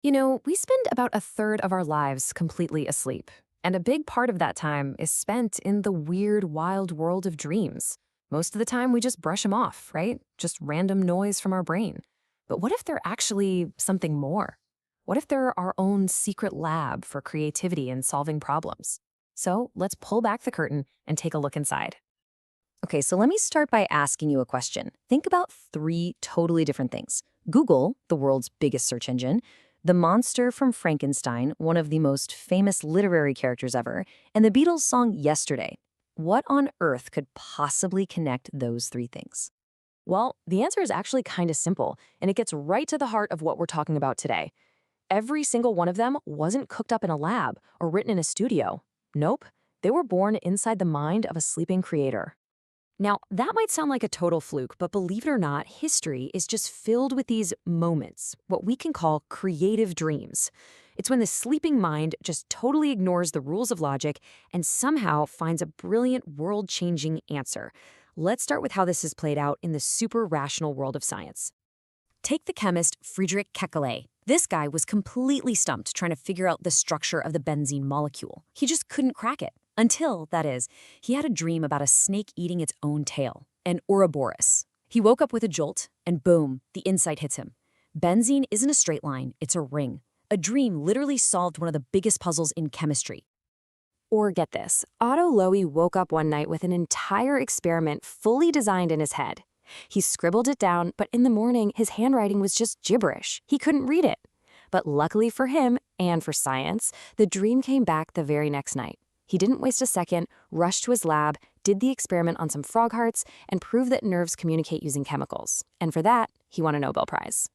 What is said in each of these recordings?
We spend about a third of our lives completely asleep. And a big part of that time is spent in the weird, wild world of dreams. Most of the time, we just brush them off, right? Just random noise from our brain. But what if they're actually something more? What if they're our own secret lab for creativity and solving problems? So let's pull back the curtain and take a look inside. Okay, so let me start by asking you a question. Think about three totally different things. Google, the world's biggest search engine, the monster from Frankenstein, one of the most famous literary characters ever, and the Beatles' song Yesterday. What on earth could possibly connect those three things? Well, the answer is actually kind of simple, and it gets right to the heart of what we're talking about today. Every single one of them wasn't cooked up in a lab or written in a studio. Nope, they were born inside the mind of a sleeping creator. Now, that might sound like a total fluke, but believe it or not, history is just filled with these moments, what we can call creative dreams. It's when the sleeping mind just totally ignores the rules of logic and somehow finds a brilliant world-changing answer. Let's start with how this is played out in the super rational world of science. Take the chemist Friedrich Kekulé. This guy was completely stumped trying to figure out the structure of the benzene molecule. He just couldn't crack it. Until, that is, he had a dream about a snake eating its own tail, an Ouroboros. He woke up with a jolt, and boom, the insight hits him. Benzene isn't a straight line, it's a ring. A dream literally solved one of the biggest puzzles in chemistry. Or get this, Otto Loewi woke up one night with an entire experiment fully designed in his head. He scribbled it down, but in the morning, his handwriting was just gibberish. He couldn't read it. But luckily for him, and for science, the dream came back the very next night. He didn't waste a second, rushed to his lab, did the experiment on some frog hearts, and proved that nerves communicate using chemicals. And for that, he won a Nobel Prize.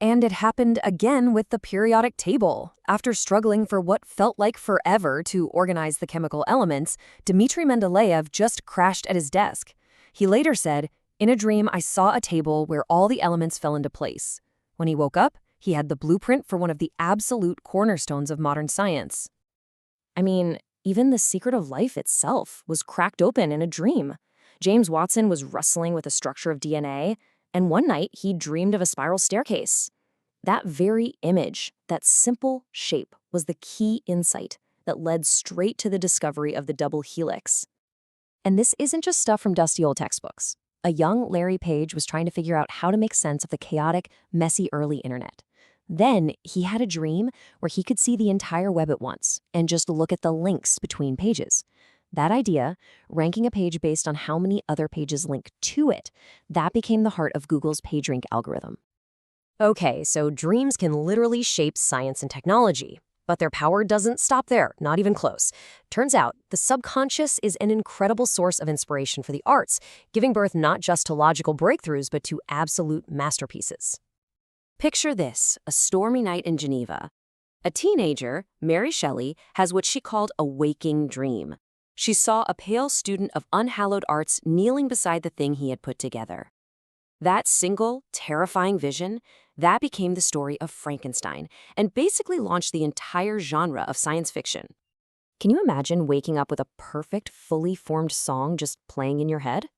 And it happened again with the periodic table. After struggling for what felt like forever to organize the chemical elements, Dmitry Mendeleev just crashed at his desk. He later said, "In a dream, I saw a table where all the elements fell into place." When he woke up, he had the blueprint for one of the absolute cornerstones of modern science. I mean, even the secret of life itself was cracked open in a dream. James Watson was wrestling with the structure of DNA, and one night he dreamed of a spiral staircase. That very image, that simple shape, was the key insight that led straight to the discovery of the double helix. And this isn't just stuff from dusty old textbooks. A young Larry Page was trying to figure out how to make sense of the chaotic, messy early internet. Then he had a dream where he could see the entire web at once and just look at the links between pages. That idea, ranking a page based on how many other pages link to it, that became the heart of Google's PageRank algorithm. Okay, so dreams can literally shape science and technology. But their power doesn't stop there, not even close. Turns out, the subconscious is an incredible source of inspiration for the arts, giving birth not just to logical breakthroughs, but to absolute masterpieces. Picture this, a stormy night in Geneva. A teenager, Mary Shelley, has what she called a waking dream. She saw a pale student of unhallowed arts kneeling beside the thing he had put together. That single, terrifying vision, that became the story of Frankenstein and basically launched the entire genre of science fiction. Can you imagine waking up with a perfect, fully formed song just playing in your head?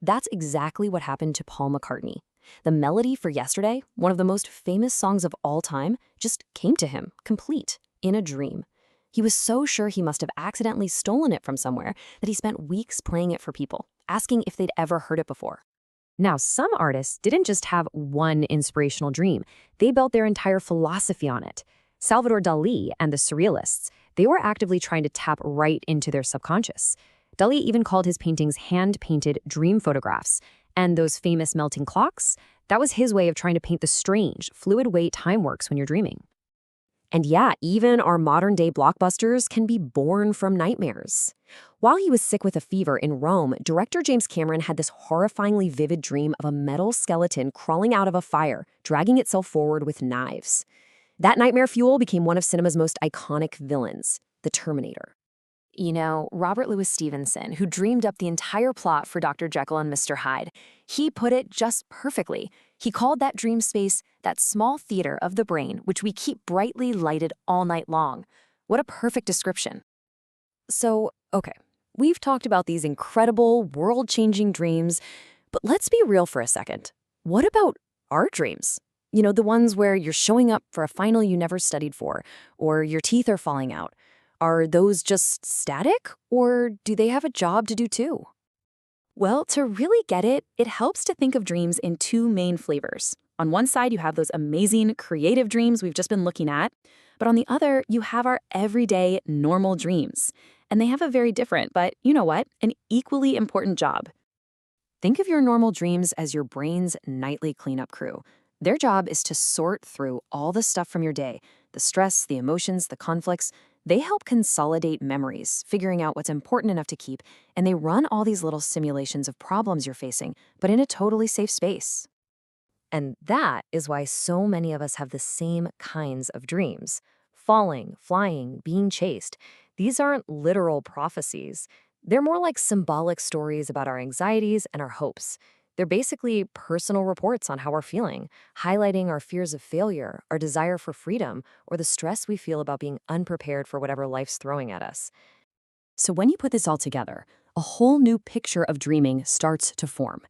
That's exactly what happened to Paul McCartney. The melody for Yesterday, one of the most famous songs of all time, just came to him, complete, in a dream. He was so sure he must have accidentally stolen it from somewhere that he spent weeks playing it for people, asking if they'd ever heard it before. Now, some artists didn't just have one inspirational dream. They built their entire philosophy on it. Salvador Dali and the Surrealists, they were actively trying to tap right into their subconscious. Dali even called his paintings hand-painted dream photographs. And those famous melting clocks, that was his way of trying to paint the strange, fluid way time works when you're dreaming. And yeah, even our modern-day blockbusters can be born from nightmares. While he was sick with a fever in Rome, director James Cameron had this horrifyingly vivid dream of a metal skeleton crawling out of a fire, dragging itself forward with knives. That nightmare fuel became one of cinema's most iconic villains, the Terminator. Robert Louis Stevenson, who dreamed up the entire plot for Dr. Jekyll and Mr. Hyde, he put it just perfectly. He called that dream space that small theater of the brain which we keep brightly lighted all night long. What a perfect description. So, okay, we've talked about these incredible, world-changing dreams, but let's be real for a second. What about our dreams? The ones where you're showing up for a final you never studied for, or your teeth are falling out. Are those just static, or do they have a job to do too? Well, to really get it, it helps to think of dreams in two main flavors. On one side, you have those amazing, creative dreams we've just been looking at, but on the other, you have our everyday, normal dreams. And they have a very different, but you know what, an equally important job. Think of your normal dreams as your brain's nightly cleanup crew. Their job is to sort through all the stuff from your day, the stress, the emotions, the conflicts. They help consolidate memories, figuring out what's important enough to keep, and they run all these little simulations of problems you're facing, but in a totally safe space. And that is why so many of us have the same kinds of dreams. Falling, flying, being chased. These aren't literal prophecies. They're more like symbolic stories about our anxieties and our hopes. They're basically personal reports on how we're feeling, highlighting our fears of failure, our desire for freedom, or the stress we feel about being unprepared for whatever life's throwing at us. So when you put this all together, a whole new picture of dreaming starts to form.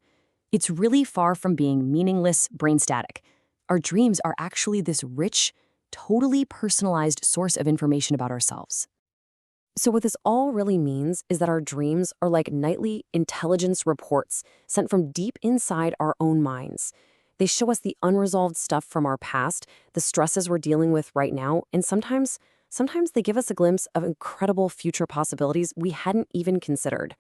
It's really far from being meaningless brain static. Our dreams are actually this rich, totally personalized source of information about ourselves. So what this all really means is that our dreams are like nightly intelligence reports sent from deep inside our own minds. They show us the unresolved stuff from our past, the stresses we're dealing with right now, and sometimes they give us a glimpse of incredible future possibilities we hadn't even considered.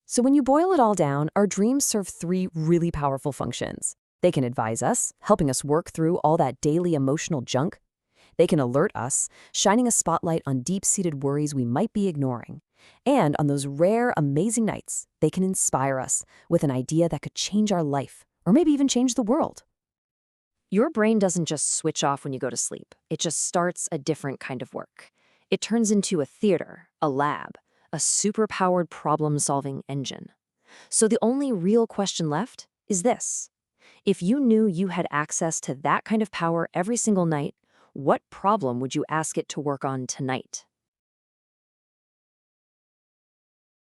So when you boil it all down, our dreams serve three really powerful functions. They can advise us, helping us work through all that daily emotional junk. They can alert us, shining a spotlight on deep-seated worries we might be ignoring. And on those rare, amazing nights, they can inspire us with an idea that could change our life, or maybe even change the world. Your brain doesn't just switch off when you go to sleep. It just starts a different kind of work. It turns into a theater, a lab, a super-powered problem-solving engine. So the only real question left is this. If you knew you had access to that kind of power every single night, what problem would you ask it to work on tonight?